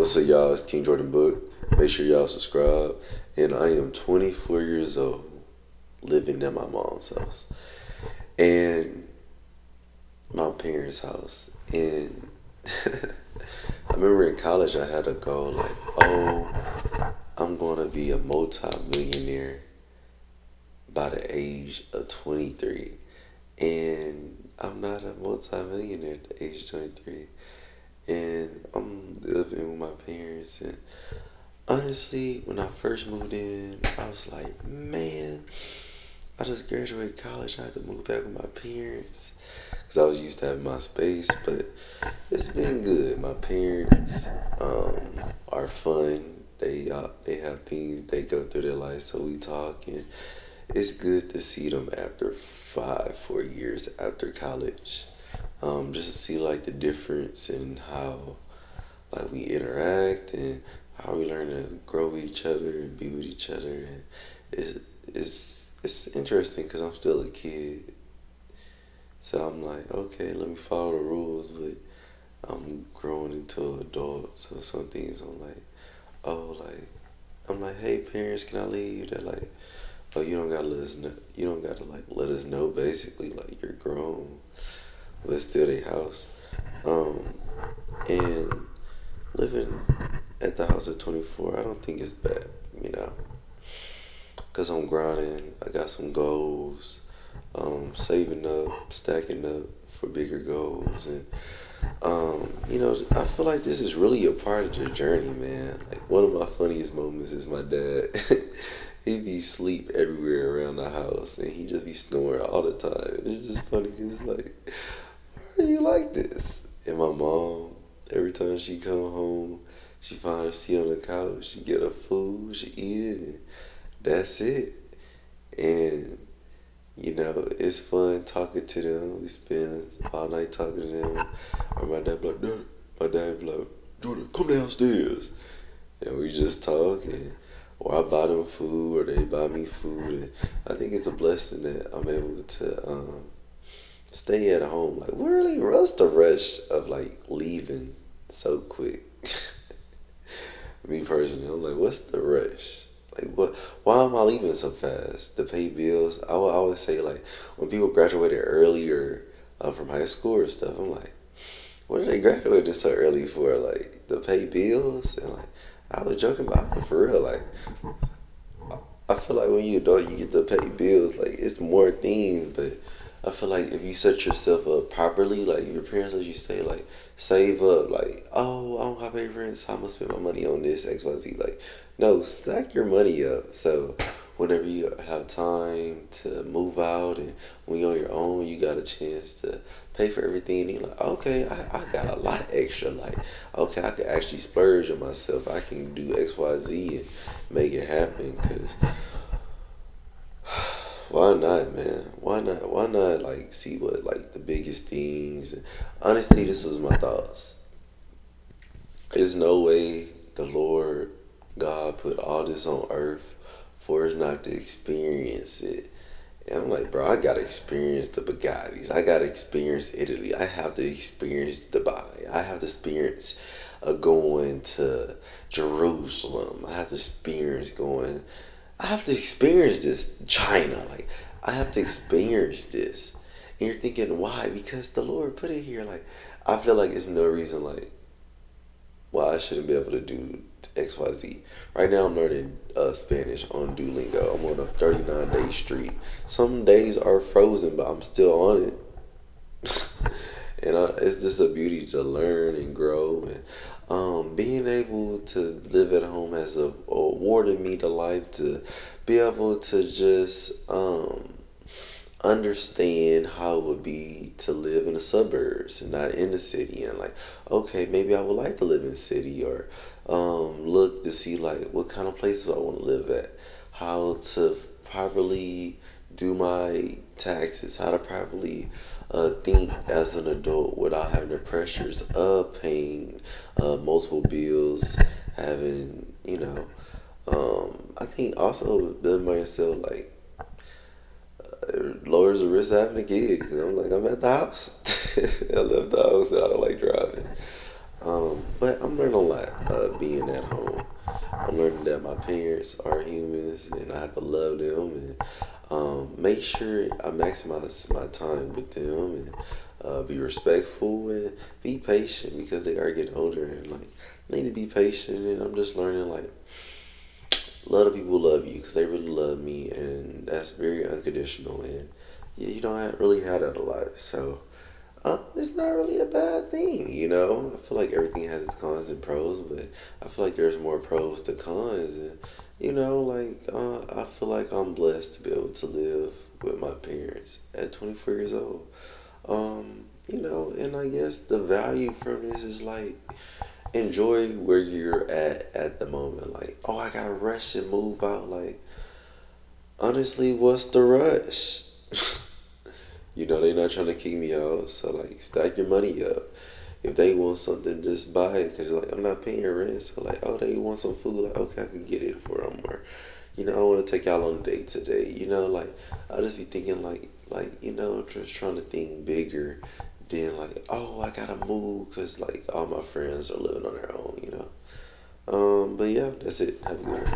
What's up, y'all? It's King Jordan Book. Make sure y'all subscribe. And I am 24 years old, living at my mom's house and my parents' house. And I remember in college, I had a goal like, oh, I'm going to be a multi-millionaire by the age of 23. And I'm not a multi-millionaire at the age of 23. And I'm living with my parents. And honestly, when I first moved in, I was like, man, I just graduated college. I had to move back with my parents because I was used to having my space. But it's been good. My parents are fun. They have things they go through their life, so we talk, and it's good to see them after 4 years after college. Just to see like the difference in how like we interact and how we learn to grow with each other and be with each other. And it's interesting because I'm still a kid, so I'm like, okay, let me follow the rules, but I'm growing into an adult. So some things I'm like, oh, like I'm like, hey parents, can I leave? They're like, oh, you don't gotta let us know. You don't gotta like let us know. Basically, like you're grown, but it's still their house. And living at the house at 24, I don't think it's bad, you know, because I'm grinding. I got some goals, saving up, stacking up for bigger goals. And, I feel like this is really a part of the journey, man. Like, one of my funniest moments is my dad. He be sleep everywhere around the house, and he just be snoring all the time. It's just funny because it's like, why are you like this? And my mom, every time she come home, she find her seat on the couch, she get her food, she eat it, and that's it. And it's fun talking to them. We spend all night talking to them. Or my dad be like, Daddy, my dad be like, Jordan, come downstairs. And we just talk, and or I buy them food, or they buy me food. And I think it's a blessing that I'm able to stay at home. Like, really, what's the rush of like leaving so quick? Me personally, I'm like, what's the rush? Like, what? Why am I leaving so fast to pay bills? I would always say, like, when people graduated earlier from high school or stuff, I'm like, what are they graduating so early for? Like, to pay bills? And like, I was joking about it for real. Like, I feel like when you're adult, you get to pay bills. Like, it's more things, but I feel like if you set yourself up properly, like your parents let you say, like, save up, like, oh, I don't have pay rent, so I'm gonna spend my money on this, XYZ. Like, no, stack your money up. So whenever you have time to move out and when you're on your own, you got a chance to pay for everything. And you're like, okay, I got a lot extra. Like, okay, I can actually splurge on myself. I can do XYZ and make it happen. Because why not, man? Why not? Why not, like, see what, like, the biggest things? Honestly, this was my thoughts. There's no way the Lord God put all this on earth for us not to experience it. And I'm like, bro, I gotta experience the Bugattis. I gotta experience Italy. I have to experience Dubai. I have to experience going to Jerusalem. I have to experience going. I have to experience this China. Like, I have to experience this. And you're thinking, why? Because the Lord put it here. Like, I feel like it's no reason, like, why I shouldn't be able to do XYZ. Right now, I'm learning Spanish on Duolingo. I'm on a 39-day streak. Some days are frozen, but I'm still on it. And it's just a beauty to learn and grow. And being able to live at home has awarded me the life to be able to just understand how it would be to live in the suburbs and not in the city. And like, okay, maybe I would like to live in city, or look to see like what kind of places I want to live at, how to properly do my taxes, how to properly think as an adult without having the pressures of paying multiple bills, having, I think also building myself, like, lowers the risk of having a kid, because I'm like, I'm at the house. I left the house and I don't like driving. But I'm learning a lot being at home. I'm learning that my parents are humans and I have to love them and make sure I maximize my time with them and be respectful and be patient because they are getting older and like they need to be patient. And I'm just learning like a lot of people love you because they really love me and that's very unconditional. And yeah, you don't really have that a lot. So it's not really a bad thing, you know. I feel like everything has its cons and pros, but I feel like there's more pros to cons, and you know, like I feel like I'm blessed to be able to live with my parents at 24 years old. You know, and I guess the value from this is like enjoy where you're at the moment. Like, oh, I gotta rush and move out. Like, honestly, what's the rush? You know, they not trying to kick me out, so like stack your money up. If they want something, just buy it because you're like, I'm not paying rent. So like, oh, they want some food, like okay, I can get it for them. Or, you know, I want to take y'all on a date today. You know, like I just be thinking like you know, just trying to think bigger than like, oh, I gotta move because like all my friends are living on their own. You know. But yeah, that's it. Have a good one.